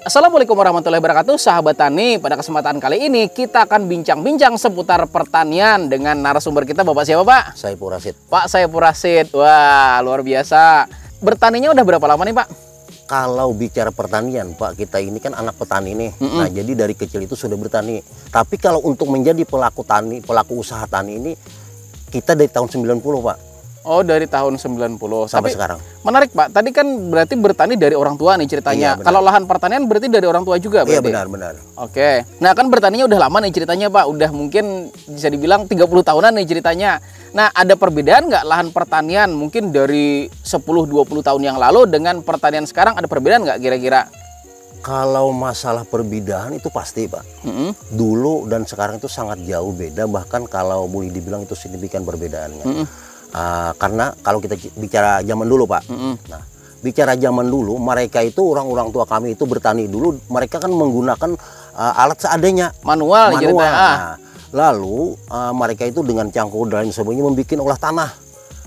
Assalamualaikum warahmatullahi wabarakatuh, sahabat tani. Pada kesempatan kali ini kita akan bincang-bincang seputar pertanian dengan narasumber kita. Bapak siapa, Pak? Saiful Rasid. Pak Saiful Rasid. Wah, luar biasa. Bertaninya udah berapa lama nih, Pak? Kalau bicara pertanian, Pak, kita ini kan anak petani nih. Nah, jadi dari kecil itu sudah bertani. Tapi kalau untuk menjadi pelaku tani, pelaku usaha tani ini, kita dari tahun 90, Pak. Oh, dari tahun 90 sampai sekarang. Menarik, Pak. Tadi kan berarti bertani dari orang tua nih ceritanya. Iya, kalau lahan pertanian berarti dari orang tua juga berarti? Iya, benar. Oke. Nah, kan bertaninya udah lama nih ceritanya, Pak. Udah mungkin bisa dibilang 30 tahunan nih ceritanya. Nah, ada perbedaan nggak lahan pertanian mungkin dari 10-20 tahun yang lalu dengan pertanian sekarang? Ada perbedaan nggak kira-kira? Kalau masalah perbedaan itu pasti, Pak. Dulu dan sekarang itu sangat jauh beda. Bahkan kalau boleh dibilang itu signifikan perbedaannya. Karena kalau kita bicara zaman dulu, Pak. Nah, bicara zaman dulu, mereka itu orang-orang tua kami itu bertani dulu, mereka kan menggunakan alat seadanya, manual. Nah, lalu mereka itu dengan cangkul dan lain sebagainya membuat olah tanah,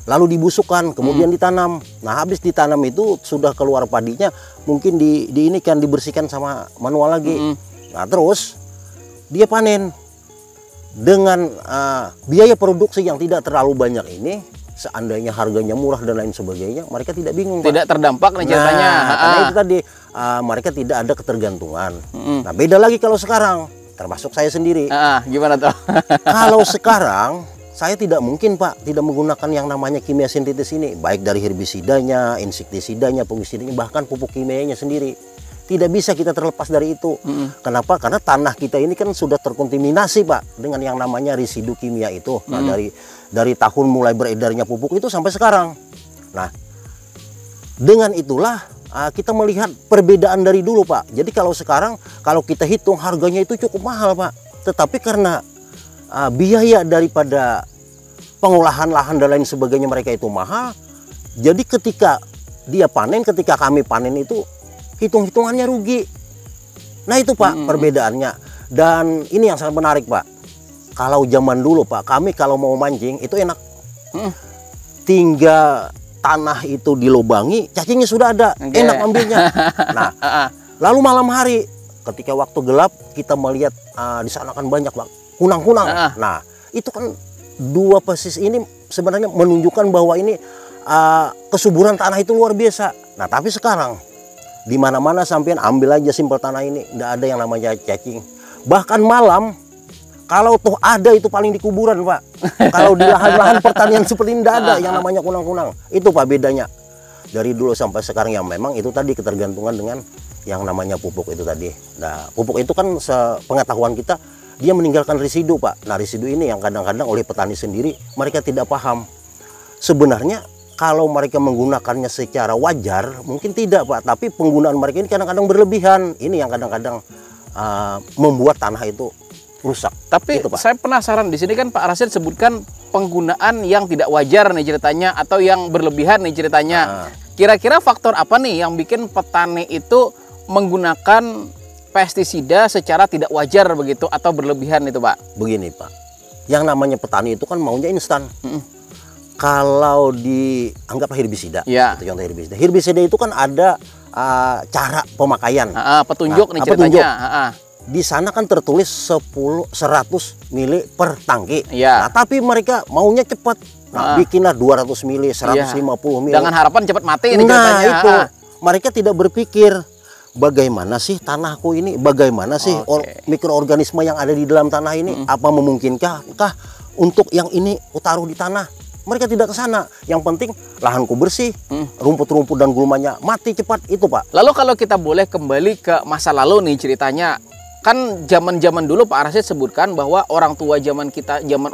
lalu dibusukkan, kemudian ditanam. Nah, habis ditanam itu sudah keluar padinya, mungkin ini kan dibersihkan sama manual lagi. Nah, terus dia panen dengan biaya produksi yang tidak terlalu banyak ini. Seandainya harganya murah dan lain sebagainya, mereka tidak bingung, Pak. Tidak terdampak nih ceritanya. Karena itu tadi mereka tidak ada ketergantungan. Nah, beda lagi kalau sekarang, termasuk saya sendiri. Gimana tuh? Kalau sekarang saya tidak mungkin, Pak, tidak menggunakan yang namanya kimia sintetis ini, baik dari herbisidanya, insektisidanya, fungisidanya, bahkan pupuk kimianya sendiri. Tidak bisa kita terlepas dari itu. Kenapa? Karena tanah kita ini kan sudah terkontaminasi, Pak, dengan yang namanya residu kimia itu. Nah, dari tahun mulai beredarnya pupuk itu sampai sekarang. Nah, dengan itulah kita melihat perbedaan dari dulu, Pak. Jadi kalau sekarang, kalau kita hitung harganya itu cukup mahal, Pak. Tetapi karena biaya daripada pengolahan lahan dan lain sebagainya mereka itu mahal, jadi ketika dia panen, ketika kami panen itu hitung-hitungannya rugi. Nah, itu, Pak, perbedaannya. Dan ini yang sangat menarik, Pak. Kalau zaman dulu, Pak, kami kalau mau mancing itu enak. Tinggal tanah itu dilubangi, cacingnya sudah ada, enak ambilnya. Nah, lalu malam hari ketika waktu gelap kita melihat di sana kan banyak, Pak, kunang-kunang. Nah, itu kan dua persis ini sebenarnya menunjukkan bahwa ini kesuburan tanah itu luar biasa. Nah, tapi sekarang di mana-mana sampean ambil aja simpel tanah ini, tidak ada yang namanya cacing. Bahkan malam, kalau toh ada itu paling di kuburan, Pak. Kalau di lahan-lahan pertanian seperti ini tidak ada yang namanya kunang-kunang. Itu, Pak, bedanya dari dulu sampai sekarang. Yang memang itu tadi ketergantungan dengan yang namanya pupuk itu tadi. Nah, pupuk itu kan sepengetahuan kita dia meninggalkan residu, Pak. Nah, residu ini yang kadang-kadang oleh petani sendiri mereka tidak paham. Sebenarnya kalau mereka menggunakannya secara wajar, mungkin tidak, Pak. Tapi penggunaan mereka ini kadang-kadang berlebihan. Ini yang kadang-kadang membuat tanah itu rusak. Tapi itu, Pak. Saya penasaran, di sini kan Pak Rasid sebutkan penggunaan yang tidak wajar nih ceritanya, atau yang berlebihan nih ceritanya. Kira-kira faktor apa nih yang bikin petani itu menggunakan pestisida secara tidak wajar begitu atau berlebihan itu, Pak? Begini, Pak. Yang namanya petani itu kan maunya instan. Kalau dianggap herbisida, itu contoh herbisida. Herbisida itu kan ada cara pemakaian. Petunjuk nih ceritanya. Di sana kan tertulis 100 mili per tangki. Nah, tapi mereka maunya cepat. Nah, bikinlah 200 mili, 150 mili. Dengan harapan cepat mati nih ceritanya. Nah, itu. Mereka tidak berpikir bagaimana sih tanahku ini, bagaimana sih mikroorganisme yang ada di dalam tanah ini, apa memungkinkah untuk yang ini taruh di tanah. Mereka tidak ke sana. Yang penting lahanku bersih, rumput-rumput dan gulmanya mati cepat, itu, Pak. Lalu kalau kita boleh kembali ke masa lalu nih ceritanya, kan zaman-zaman dulu Pak Rasid sebutkan bahwa orang tua zaman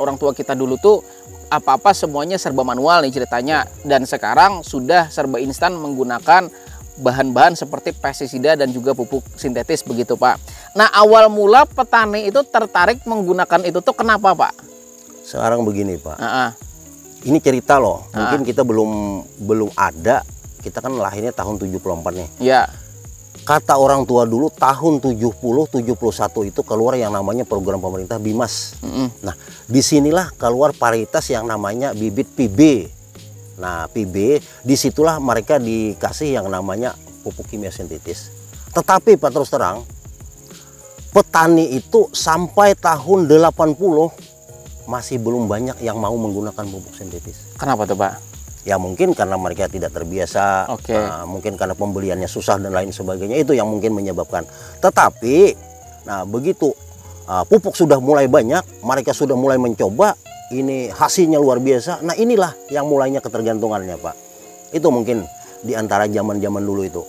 orang tua kita dulu tuh apa-apa semuanya serba manual nih ceritanya, dan sekarang sudah serba instan menggunakan bahan-bahan seperti pestisida dan juga pupuk sintetis begitu, Pak. Nah, awal mula petani itu tertarik menggunakan itu tuh kenapa, Pak? Sekarang begini, Pak. Ini cerita loh, mungkin kita belum ada, kita kan lahirnya tahun 74 nih. Iya. Kata orang tua dulu tahun 70-71 itu keluar yang namanya program pemerintah BIMAS. Nah, disinilah keluar varietas yang namanya bibit PB. Nah, PB disitulah mereka dikasih yang namanya pupuk kimia sintetis. Tetapi Pak, terus terang, petani itu sampai tahun 80 masih belum banyak yang mau menggunakan pupuk sintetis. Kenapa tuh Pak? Ya mungkin karena mereka tidak terbiasa, mungkin karena pembeliannya susah dan lain sebagainya, itu yang mungkin menyebabkan. Tetapi, nah begitu pupuk sudah mulai banyak, mereka sudah mulai mencoba, ini hasilnya luar biasa. Nah inilah yang mulainya ketergantungannya Pak. Itu mungkin di antara zaman-zaman dulu itu,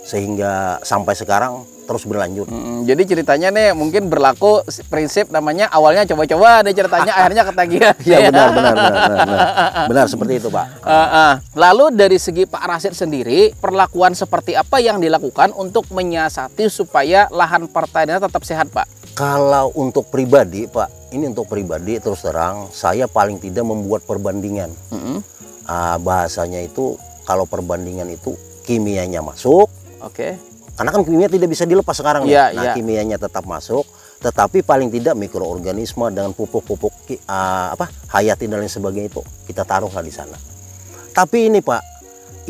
sehingga sampai sekarang terus berlanjut. Jadi ceritanya nih mungkin berlaku prinsip namanya awalnya coba-coba, deh ceritanya akhirnya ketagihan. Ya benar seperti itu Pak. Lalu dari segi Pak Rasid sendiri, perlakuan seperti apa yang dilakukan untuk menyiasati supaya lahan pertanian tetap sehat Pak? Kalau untuk pribadi Pak, ini untuk pribadi terus terang, saya paling tidak membuat perbandingan. Bahasanya itu kalau perbandingan itu kimianya masuk. Karena kan kimia tidak bisa dilepas sekarang nih. Kimianya tetap masuk, tetapi paling tidak mikroorganisme dengan pupuk-pupuk hayati dan lain sebagainya itu kita taruhlah di sana. Tapi ini Pak,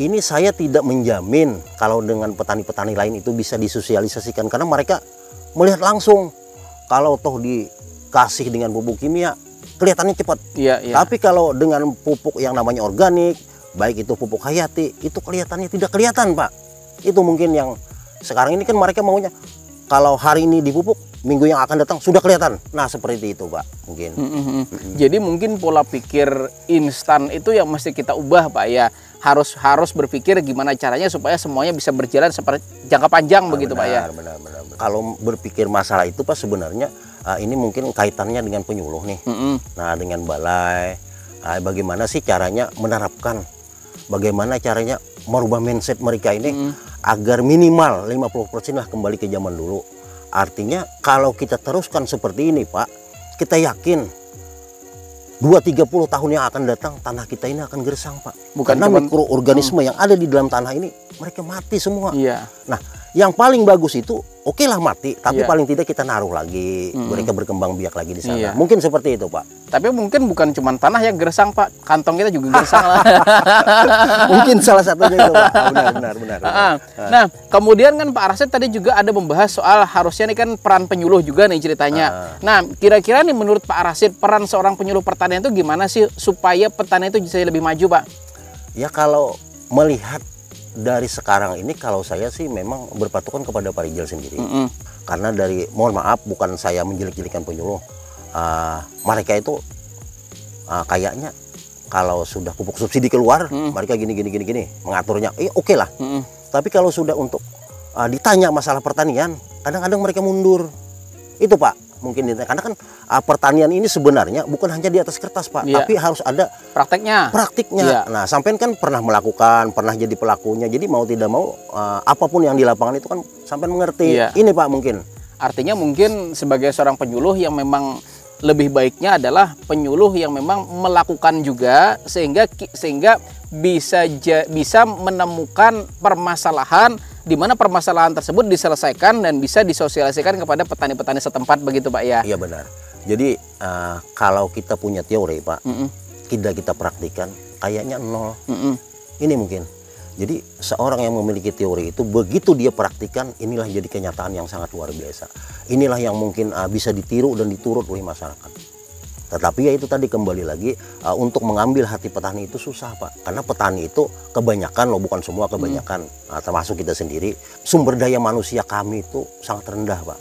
ini saya tidak menjamin kalau dengan petani-petani lain itu bisa disosialisasikan, karena mereka melihat langsung kalau toh dikasih dengan pupuk kimia kelihatannya cepat. Tapi kalau dengan pupuk yang namanya organik, baik itu pupuk hayati, itu kelihatannya tidak kelihatan Pak. Itu mungkin yang sekarang ini kan mereka maunya kalau hari ini dipupuk, minggu yang akan datang sudah kelihatan. Nah seperti itu Pak mungkin. Jadi mungkin pola pikir instan itu yang mesti kita ubah Pak ya. Harus berpikir gimana caranya supaya semuanya bisa berjalan seperti jangka panjang begitu Pak ya. Benar. Kalau berpikir masalah itu Pak, sebenarnya ini mungkin kaitannya dengan penyuluh nih. Nah dengan balai, bagaimana sih caranya menerapkan, bagaimana caranya merubah mindset mereka ini agar minimal 50% lah kembali ke zaman dulu. Artinya kalau kita teruskan seperti ini Pak, kita yakin 20-30 tahun yang akan datang tanah kita ini akan gersang Pak. Karena mikroorganisme yang ada di dalam tanah ini mereka mati semua. Nah yang paling bagus itu oke lah mati, tapi paling tidak kita naruh lagi, mereka berkembang biak lagi di sana. Mungkin seperti itu Pak. Tapi mungkin bukan cuma tanah yang gersang Pak, kantong kita juga gersang lah. Mungkin salah satunya itu Pak. Benar. Nah kemudian kan Pak Rasid tadi juga ada membahas soal harusnya nih kan peran penyuluh juga nih ceritanya. Nah kira-kira nih menurut Pak Rasid peran seorang penyuluh pertanian itu gimana sih supaya petani itu bisa lebih maju Pak? Ya kalau melihat dari sekarang ini, kalau saya sih memang berpatokan kepada Pak Rijal sendiri. Karena dari, mohon maaf, bukan saya menjelek-jelekan penyuluh. Mereka itu kayaknya kalau sudah pupuk subsidi keluar, mereka gini mengaturnya, oke lah. Tapi kalau sudah untuk ditanya masalah pertanian, kadang-kadang mereka mundur. Itu Pak. Mungkin karena kan pertanian ini sebenarnya bukan hanya di atas kertas Pak, tapi harus ada prakteknya. Nah sampean kan pernah melakukan, pernah jadi pelakunya, jadi mau tidak mau apapun yang di lapangan itu kan sampean mengerti. Ini Pak mungkin artinya mungkin sebagai seorang penyuluh yang memang lebih baiknya adalah penyuluh yang memang melakukan juga sehingga bisa menemukan permasalahan di mana permasalahan tersebut diselesaikan dan bisa disosialisasikan kepada petani-petani setempat begitu Pak ya. Iya benar. Jadi kalau kita punya teori Pak, kita praktikan kayaknya nol. Ini mungkin. Jadi seorang yang memiliki teori itu begitu dia praktikan, inilah jadi kenyataan yang sangat luar biasa. Inilah yang mungkin bisa ditiru dan diturut oleh masyarakat. Tetapi ya itu tadi kembali lagi untuk mengambil hati petani itu susah Pak. Karena petani itu kebanyakan loh, bukan semua, kebanyakan termasuk kita sendiri, sumber daya manusia kami itu sangat rendah Pak.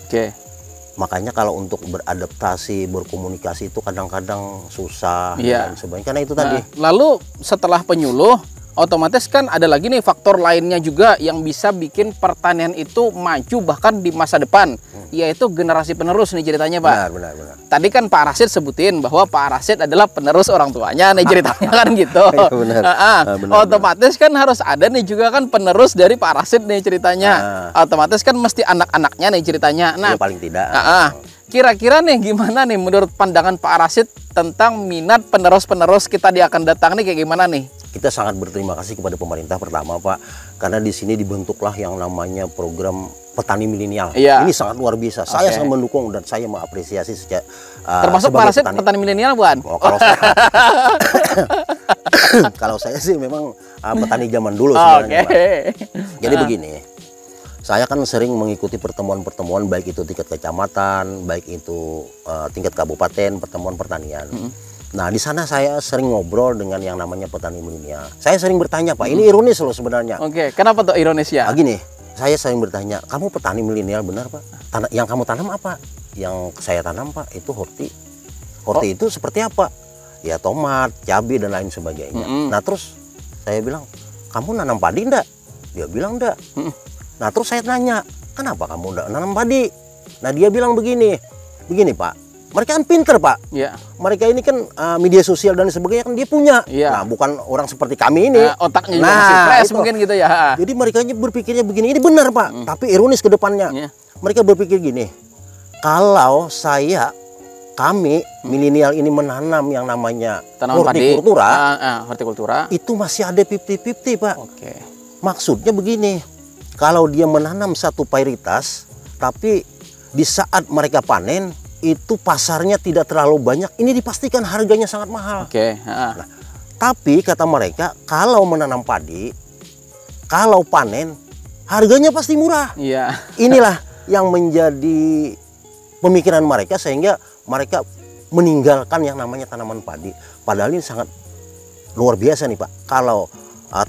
Makanya kalau untuk beradaptasi, berkomunikasi itu kadang-kadang susah dan sebagainya. Karena itu tadi. Lalu setelah penyuluh, otomatis kan ada lagi nih faktor lainnya juga yang bisa bikin pertanian itu maju bahkan di masa depan, yaitu generasi penerus nih ceritanya Pak. Benar. Tadi kan Pak Rasid sebutin bahwa Pak Rasid adalah penerus orang tuanya nih ceritanya kan gitu. Otomatis kan harus ada nih juga kan penerus dari Pak Rasid nih ceritanya. Otomatis kan mesti anak-anaknya nih ceritanya. Nah, paling tidak. Kira-kira nih gimana nih menurut pandangan Pak Rasid tentang minat penerus-penerus kita di akan datang nih kayak gimana nih? Kita sangat berterima kasih kepada pemerintah pertama Pak, karena di sini dibentuklah yang namanya program petani milenial. Ini sangat luar biasa. Saya sangat mendukung dan saya mengapresiasi sejak termasuk Pak Rasid petani milenial bukan? Kalau saya, kalau saya sih memang petani zaman dulu sebenarnya. Jadi begini, Saya kan sering mengikuti pertemuan-pertemuan, baik itu tingkat kecamatan, baik itu tingkat kabupaten, pertemuan pertanian. Nah, di sana saya sering ngobrol dengan yang namanya petani milenial. Saya sering bertanya, Pak, ini ironis loh sebenarnya. Oke, kenapa tuh ironis ya? Gini, saya sering bertanya, kamu petani milenial benar, Pak? Yang kamu tanam apa? Yang saya tanam, Pak, itu horti. Horti itu seperti apa? Ya tomat, cabai, dan lain sebagainya. Nah, terus saya bilang, kamu nanam padi enggak? Dia bilang enggak. Nah, terus saya tanya, kenapa kamu enggak nanam padi? Nah, dia bilang begini Pak, mereka kan pinter, Pak. Ya. Mereka ini kan media sosial dan sebagainya kan dia punya. Ya. Nah, bukan orang seperti kami ini. Otaknya juga masih fresh mungkin gitu ya. Jadi mereka berpikirnya begini, ini benar, Pak. Tapi ironis ke depannya. Ya. Mereka berpikir gini, kalau kami milenial ini menanam yang namanya hortikultura, itu masih ada 50-50, Pak. Oke. Maksudnya begini, kalau dia menanam satu paritas, tapi di saat mereka panen, itu pasarnya tidak terlalu banyak, ini dipastikan harganya sangat mahal. Oke. Nah, tapi kata mereka, kalau menanam padi, kalau panen, harganya pasti murah. Iya. Inilah yang menjadi pemikiran mereka, sehingga mereka meninggalkan yang namanya tanaman padi. Padahal ini sangat luar biasa nih, Pak. Kalau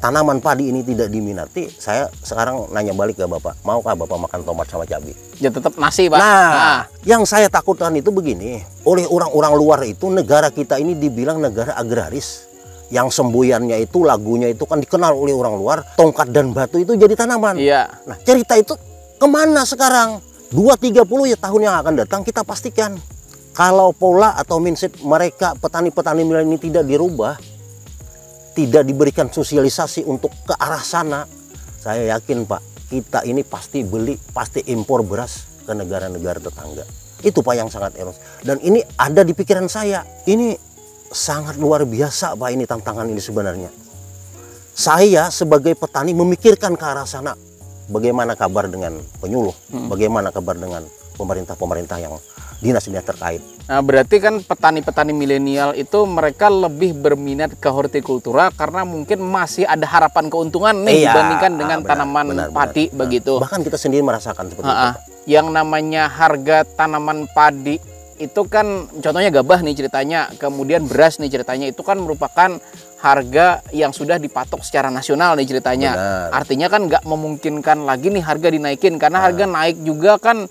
tanaman padi ini tidak diminati, saya sekarang nanya balik ke Bapak, maukah Bapak makan tomat sama cabai? Ya tetap nasi, Pak. Nah, yang saya takutkan itu begini, oleh orang-orang luar itu, negara kita ini dibilang negara agraris. Yang semboyannya itu, lagunya itu kan dikenal oleh orang luar, tongkat dan batu itu jadi tanaman. Iya. Nah, cerita itu kemana sekarang? 2-30 ya tahun yang akan datang, kita pastikan kalau pola atau mindset mereka petani-petani milenial ini tidak dirubah, tidak diberikan sosialisasi untuk ke arah sana, saya yakin, Pak, kita ini pasti impor beras ke negara-negara tetangga. Itu, Pak, yang sangat eros. Dan ini ada di pikiran saya. Ini sangat luar biasa, Pak, ini tantangan ini sebenarnya. Saya sebagai petani memikirkan ke arah sana. Bagaimana kabar dengan penyuluh? Bagaimana kabar dengan pemerintah-pemerintah yang dinas-dinas terkait? Nah, berarti kan petani-petani milenial itu mereka lebih berminat ke hortikultura karena mungkin masih ada harapan keuntungan nih dibandingkan dengan tanaman padi begitu. Bahkan kita sendiri merasakan seperti itu. Yang namanya harga tanaman padi itu kan contohnya gabah nih ceritanya, kemudian beras nih ceritanya, itu kan merupakan harga yang sudah dipatok secara nasional nih ceritanya. Benar. Artinya kan nggak memungkinkan lagi nih harga dinaikin, karena harga naik juga kan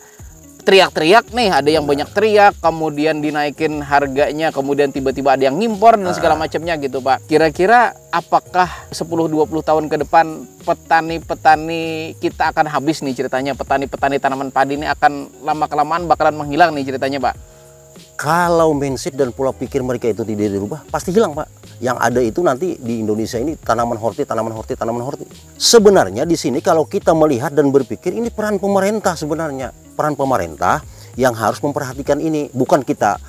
teriak-teriak nih, ada yang banyak teriak, kemudian dinaikin harganya, kemudian tiba-tiba ada yang ngimpor dan segala macamnya gitu, Pak. Kira-kira apakah 10-20 tahun ke depan petani-petani kita akan habis nih ceritanya, petani-petani tanaman padi ini akan lama-kelamaan bakalan menghilang nih ceritanya, Pak? Kalau mindset dan pola pikir mereka itu tidak dirubah, pasti hilang, Pak. Yang ada itu nanti di Indonesia ini tanaman horti. Sebenarnya di sini kalau kita melihat dan berpikir, ini peran pemerintah sebenarnya. Peran pemerintah yang harus memperhatikan ini. Bukan kita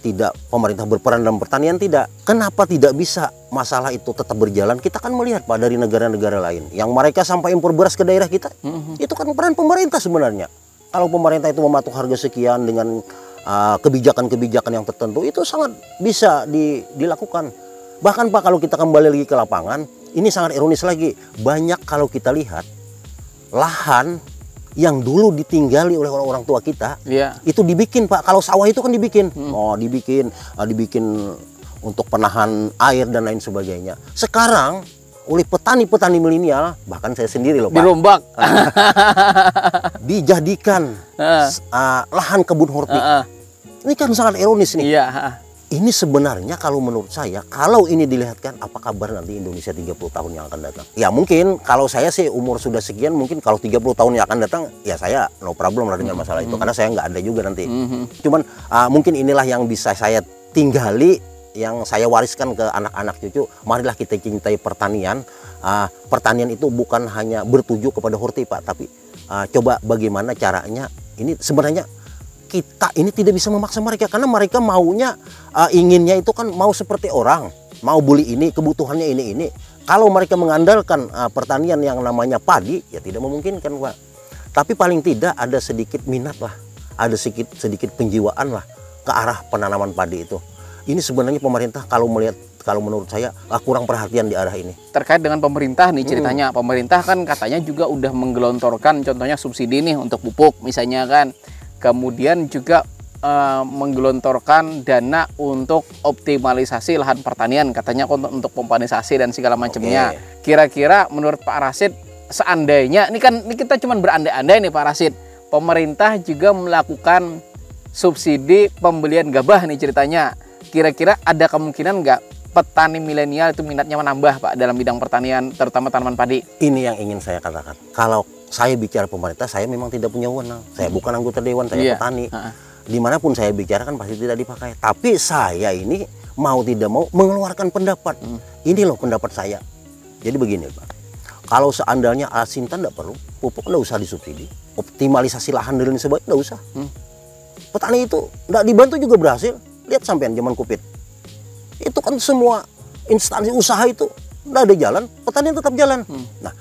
tidak pemerintah berperan dalam pertanian, tidak. Kenapa tidak bisa masalah itu tetap berjalan? Kita kan melihat, Pak, dari negara-negara lain yang mereka sampai impor beras ke daerah kita. Itu kan peran pemerintah sebenarnya. Kalau pemerintah itu mematok harga sekian dengan kebijakan-kebijakan yang tertentu, itu sangat bisa dilakukan. Bahkan, Pak, kalau kita kembali lagi ke lapangan, ini sangat ironis lagi. Banyak kalau kita lihat lahan yang dulu ditinggali oleh orang tua kita, itu dibikin, Pak. Kalau sawah itu kan dibikin, dibikin untuk penahan air dan lain sebagainya. Sekarang oleh petani-petani milenial, bahkan saya sendiri loh, Pak, dirombak, dijadikan lahan kebun horti. Ini kan sangat ironis nih. Ini sebenarnya kalau menurut saya, kalau ini dilihatkan, apa kabar nanti Indonesia 30 tahun yang akan datang? Ya mungkin kalau saya sih umur sudah sekian, mungkin kalau 30 tahun yang akan datang, ya saya no problem lah dengan masalah itu, karena saya nggak ada juga nanti. Cuman mungkin inilah yang bisa saya tinggali, yang saya wariskan ke anak-anak cucu. Marilah kita cintai pertanian. Pertanian itu bukan hanya bertuju kepada horti, Pak, tapi coba bagaimana caranya. Ini sebenarnya kita ini tidak bisa memaksa mereka, karena mereka maunya, inginnya itu kan mau seperti orang, mau beli ini, kebutuhannya ini. Kalau mereka mengandalkan pertanian yang namanya padi, ya tidak memungkinkan, Pak. Tapi paling tidak ada sedikit minat lah, ada sedikit penjiwaan lah ke arah penanaman padi itu. Ini sebenarnya pemerintah kalau melihat kalau menurut saya kurang perhatian di arah ini. Terkait dengan pemerintah nih ceritanya, pemerintah kan katanya juga udah menggelontorkan contohnya subsidi nih untuk pupuk misalnya kan, kemudian juga menggelontorkan dana untuk optimalisasi lahan pertanian katanya untuk pompanisasi dan segala macamnya. Kira-kira menurut Pak Rasid, seandainya ini kita cuma berandai-andai nih Pak Rasid, pemerintah juga melakukan subsidi pembelian gabah nih ceritanya, kira-kira ada kemungkinan nggak petani milenial itu minatnya menambah Pak dalam bidang pertanian terutama tanaman padi? Ini yang ingin saya katakan. Kalau saya bicara pemerintah, saya memang tidak punya wewenang. Saya bukan anggota dewan, saya petani. Dimanapun saya bicara kan pasti tidak dipakai. Tapi saya ini mau tidak mau mengeluarkan pendapat. Ini loh pendapat saya. Jadi begini Pak, kalau seandainya Asintan tidak perlu, pupuk tidak usah disubsidi, optimalisasi lahan dan sebagainya tidak usah. Petani itu tidak dibantu juga berhasil. Lihat sampean zaman Covid. Itu kan semua instansi usaha itu tidak ada jalan, petani tetap jalan. Nah,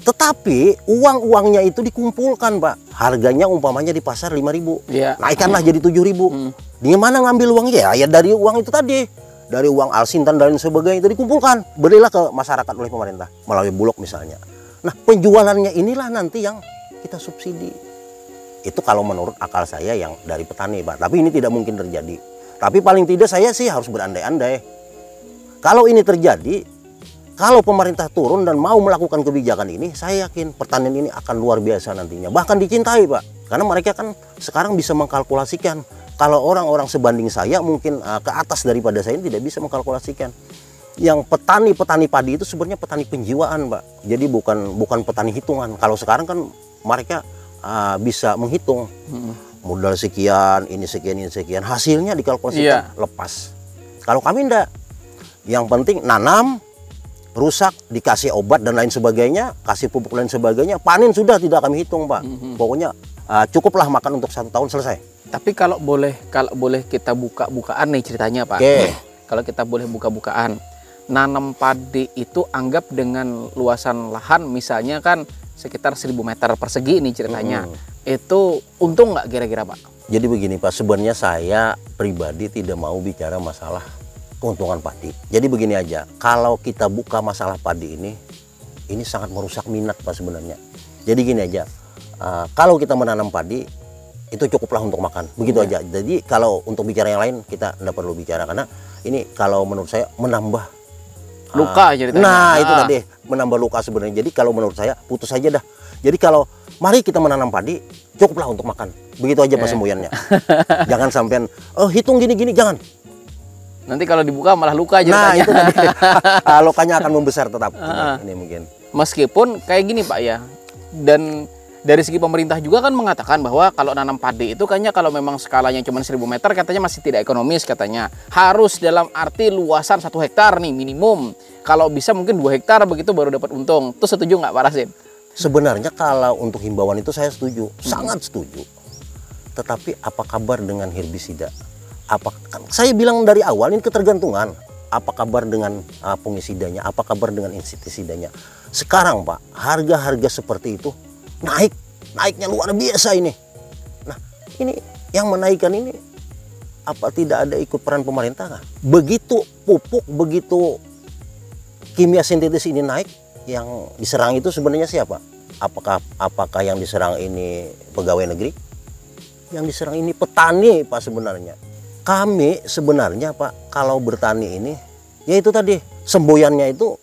tetapi uang-uangnya itu dikumpulkan Pak. Harganya umpamanya di pasar 5.000. Naikkanlah jadi 7.000. Di mana ngambil uangnya? Ya dari uang itu tadi. Dari uang Alsintan dan sebagainya itu dikumpulkan. Berilah ke masyarakat oleh pemerintah melalui Bulog misalnya. Nah, penjualannya inilah nanti yang kita subsidi. Itu kalau menurut akal saya yang dari petani Pak. Tapi ini tidak mungkin terjadi. Tapi paling tidak saya sih harus berandai-andai. Kalau ini terjadi, kalau pemerintah turun dan mau melakukan kebijakan ini, saya yakin pertanian ini akan luar biasa nantinya. Bahkan dicintai Pak. Karena mereka kan sekarang bisa mengkalkulasikan. Kalau orang-orang sebanding saya mungkin ke atas daripada saya ini tidak bisa mengkalkulasikan. Yang petani-petani padi itu sebenarnya petani penjiwaan Pak. Jadi bukan petani hitungan. Kalau sekarang kan mereka bisa menghitung. Modal sekian, ini sekian, ini sekian. Hasilnya dikalkulasikan lepas. Kalau kami enggak. Yang penting nanam, rusak, dikasih obat dan lain sebagainya, kasih pupuk dan sebagainya, panen sudah tidak kami hitung Pak. Pokoknya cukuplah makan untuk 1 tahun selesai. Tapi kalau boleh kita buka-bukaan nih ceritanya Pak. Kalau kita boleh buka-bukaan, nanam padi itu anggap dengan luasan lahan misalnya kan sekitar 1.000 meter persegi nih ceritanya. Itu untung nggak kira-kira Pak? Jadi begini Pak, sebenarnya saya pribadi tidak mau bicara masalah keuntungan padi. Jadi begini aja, kalau kita buka masalah padi ini sangat merusak minat Pak sebenarnya. Jadi gini aja, kalau kita menanam padi itu cukuplah untuk makan, begitu aja. Jadi kalau untuk bicara yang lain kita tidak perlu bicara, karena ini kalau menurut saya menambah luka ceritanya. Nah itu tadi menambah luka sebenarnya. Jadi kalau menurut saya putus saja dah. Jadi kalau mari kita menanam padi cukuplah untuk makan, begitu aja Pak Jangan sampean hitung gini-gini, jangan. Nanti kalau dibuka malah luka ceritanya. Nah itu tadi lukanya akan membesar tetap. Ini mungkin. Meskipun kayak gini Pak ya, dan dari segi pemerintah juga kan mengatakan bahwa kalau nanam padi itu kayaknya kalau memang skalanya cuma 1.000 meter katanya masih tidak ekonomis katanya. Harus dalam arti luasan 1 hektar nih minimum. Kalau bisa mungkin 2 hektar begitu baru dapat untung. Itu setuju nggak Pak Rasid? Sebenarnya kalau untuk himbauan itu saya setuju, sangat setuju. Tetapi apa kabar dengan herbisida? Saya bilang dari awal ini ketergantungan. Apa kabar dengan fungisidanya? Apa kabar dengan insektisidanya? Sekarang Pak, harga-harga seperti itu naiknya luar biasa ini. Nah, ini yang menaikkan ini apa tidak ada ikut peran pemerintah kan? Begitu pupuk, begitu kimia sintetis ini naik, yang diserang itu sebenarnya siapa? Apakah yang diserang ini pegawai negeri? Yang diserang ini petani Pak sebenarnya. Kami sebenarnya Pak kalau bertani ini, ya itu tadi semboyannya itu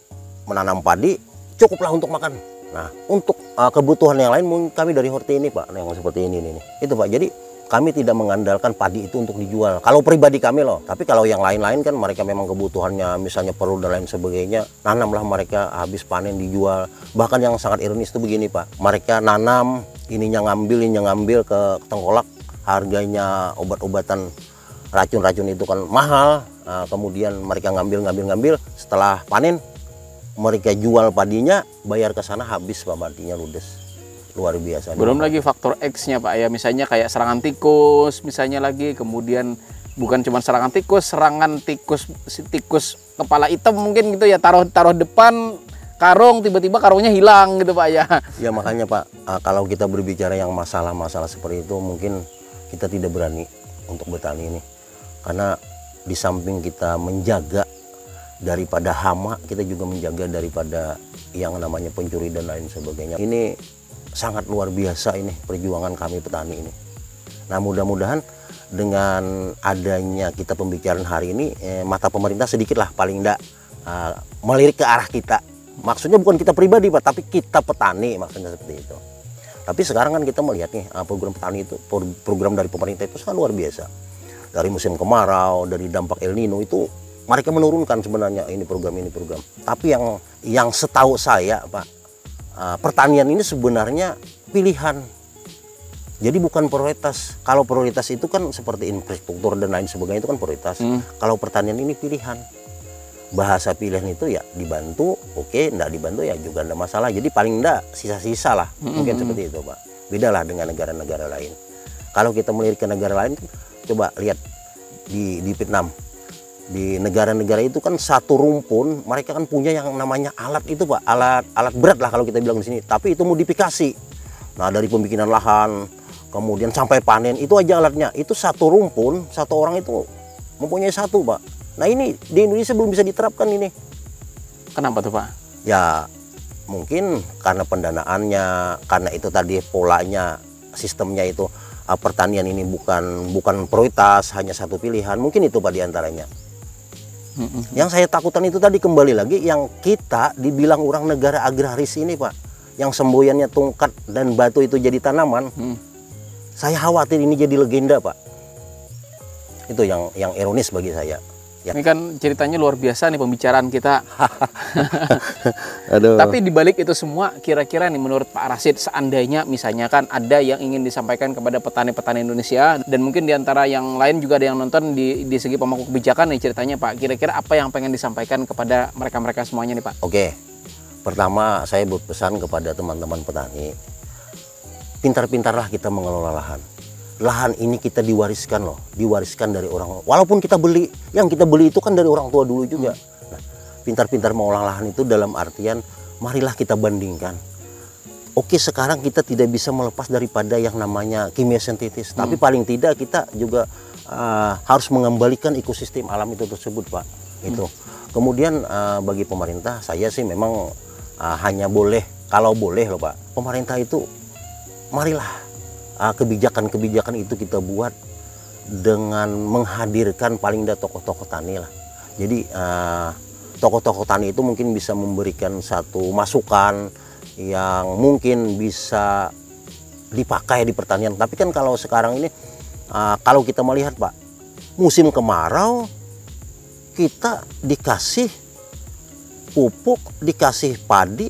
menanam padi cukuplah untuk makan. Nah untuk kebutuhan yang lain mungkin kami dari Horti ini Pak, yang seperti ini itu Pak. Jadi kami tidak mengandalkan padi itu untuk dijual. Kalau pribadi kami loh, tapi kalau yang lain-lain kan mereka memang kebutuhannya misalnya perlu dan lain sebagainya, nanamlah mereka habis panen dijual. Bahkan yang sangat ironis itu begini Pak, mereka nanam ininya ngambil ke tengkolak, harganya obat-obatan racun-racun itu kan mahal. Kemudian mereka ngambil setelah panen mereka jual padinya, bayar ke sana habis Pak, padinya ludes. Luar biasa. Belum lagi faktor X-nya Pak ya, misalnya kayak serangan tikus misalnya lagi, kemudian bukan cuma serangan tikus kepala hitam mungkin gitu ya, taruh depan karung tiba-tiba karungnya hilang gitu Pak ya. Ya makanya Pak, kalau kita berbicara yang masalah-masalah seperti itu mungkin kita tidak berani untuk bertani ini. Karena di samping kita menjaga daripada hama, kita juga menjaga daripada yang namanya pencuri dan lain sebagainya. Ini sangat luar biasa ini perjuangan kami petani ini. Nah, mudah-mudahan dengan adanya kita pembicaraan hari ini, mata pemerintah sedikit lah paling enggak melirik ke arah kita. Maksudnya bukan kita pribadi Pak, tapi kita petani, maksudnya seperti itu. Tapi sekarang kan kita melihat nih program petani itu, program dari pemerintah itu sangat luar biasa. Dari musim kemarau, dari dampak El Nino itu mereka menurunkan sebenarnya ini program. Tapi yang setahu saya Pak, pertanian ini sebenarnya pilihan. Jadi bukan prioritas. Kalau prioritas itu kan seperti infrastruktur dan lain sebagainya itu kan prioritas. Kalau pertanian ini pilihan. Bahasa pilihan itu ya dibantu, oke, enggak dibantu ya juga enggak masalah. Jadi paling enggak sisa-sisa lah, mungkin seperti itu Pak. Beda lah dengan negara-negara lain. Kalau kita melirik ke negara lain, coba lihat di Vietnam. Di negara-negara itu kan satu rumpun, mereka kan punya yang namanya alat itu Pak, alat berat lah kalau kita bilang di sini. Tapi itu modifikasi. Nah, dari pembikinan lahan, kemudian sampai panen, itu aja alatnya. Itu satu rumpun, satu orang itu mempunyai satu Pak. Nah, ini di Indonesia belum bisa diterapkan ini. Kenapa tuh Pak? Ya mungkin karena pendanaannya, karena itu tadi polanya, sistemnya itu pertanian ini bukan prioritas, hanya satu pilihan. Mungkin itu Pak diantaranya. Yang saya takutan itu tadi kembali lagi, yang kita dibilang orang negara agraris ini Pak, yang semboyannya tongkat dan batu itu jadi tanaman. Saya khawatir ini jadi legenda Pak. Itu yang ironis bagi saya. Ya. Ini kan ceritanya luar biasa nih pembicaraan kita. Aduh. Tapi dibalik itu semua, kira-kira nih menurut Pak Rashid, seandainya misalnya kan ada yang ingin disampaikan kepada petani-petani Indonesia, dan mungkin diantara yang lain juga ada yang nonton di segi pemangku kebijakan nih ceritanya Pak, kira-kira apa yang pengen disampaikan kepada mereka-mereka semuanya nih Pak? Oke, pertama saya berpesan kepada teman-teman petani, pintar-pintarlah kita mengelola lahan. Lahan ini kita diwariskan loh, diwariskan dari orang. Walaupun kita beli, yang kita beli itu kan dari orang tua dulu juga. Nah, pintar-pintar mengolah lahan itu dalam artian, marilah kita bandingkan. Oke, sekarang kita tidak bisa melepas daripada yang namanya kimia sintetis, tapi paling tidak kita juga harus mengembalikan ekosistem alam itu tersebut Pak. Itu. Kemudian bagi pemerintah, saya sih memang hanya boleh, kalau boleh loh Pak, pemerintah itu marilah kebijakan-kebijakan itu kita buat dengan menghadirkan paling tidak tokoh-tokoh tani lah. Jadi tokoh-tokoh tani itu mungkin bisa memberikan satu masukan yang mungkin bisa dipakai di pertanian. Tapi kan kalau sekarang ini, kalau kita melihat Pak, musim kemarau kita dikasih pupuk, dikasih padi,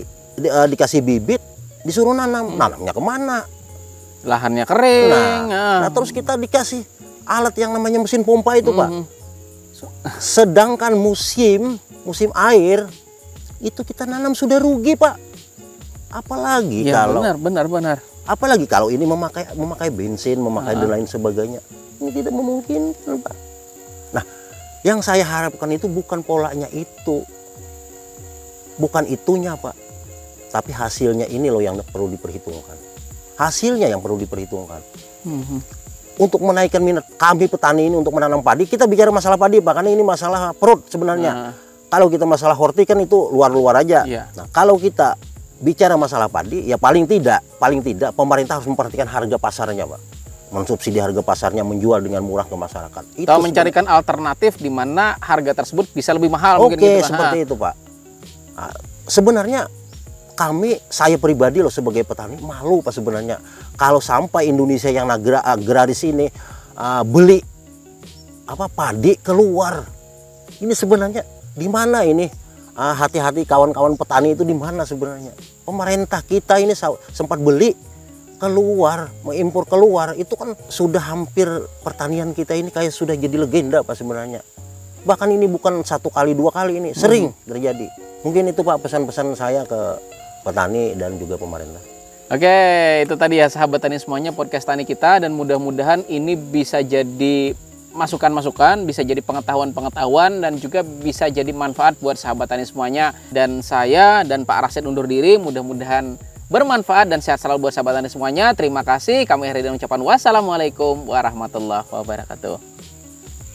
dikasih bibit, disuruh nanam. Nanamnya kemana? Lahannya kering. Nah, terus kita dikasih alat yang namanya mesin pompa itu Pak. Sedangkan musim air itu kita nanam sudah rugi Pak. Apalagi ya, kalau benar. Apalagi kalau ini memakai bensin, memakai dan lain sebagainya. Ini tidak memungkinkan Pak. Nah, yang saya harapkan itu bukan polanya itu, bukan itunya Pak, tapi hasilnya ini loh yang perlu diperhitungkan. Hasilnya yang perlu diperhitungkan. Untuk menaikkan minat kami petani ini untuk menanam padi, kita bicara masalah padi Pak, karena ini masalah perut sebenarnya. Kalau kita masalah horti kan itu luar-luar aja. Nah, kalau kita bicara masalah padi, ya paling tidak pemerintah harus memperhatikan harga pasarnya Pak. Mensubsidi harga pasarnya, menjual dengan murah ke masyarakat. Atau mencarikan alternatif di mana harga tersebut bisa lebih mahal. Oke, mungkin gitu, seperti itu Pak. Nah, sebenarnya saya pribadi loh sebagai petani malu Pak sebenarnya kalau sampai Indonesia yang agraris ini beli padi keluar. Ini sebenarnya di mana ini? Hati-hati kawan-kawan petani itu di mana sebenarnya? Pemerintah kita ini sempat beli keluar, mengimpor keluar, itu kan sudah hampir pertanian kita ini kayak sudah jadi legenda Pak sebenarnya. Bahkan ini bukan 1 kali 2 kali, ini sering terjadi. Mungkin itu Pak pesan-pesan saya ke petani dan juga pemerintah. Oke, itu tadi ya sahabat tani semuanya podcast tani kita, dan mudah-mudahan ini bisa jadi masukan-masukan, bisa jadi pengetahuan-pengetahuan, dan juga bisa jadi manfaat buat sahabat tani semuanya. Dan saya dan Pak Rashid undur diri, mudah-mudahan bermanfaat dan sehat selalu buat sahabat tani semuanya. Terima kasih, kami akhiri dengan ucapan wassalamualaikum warahmatullahi wabarakatuh.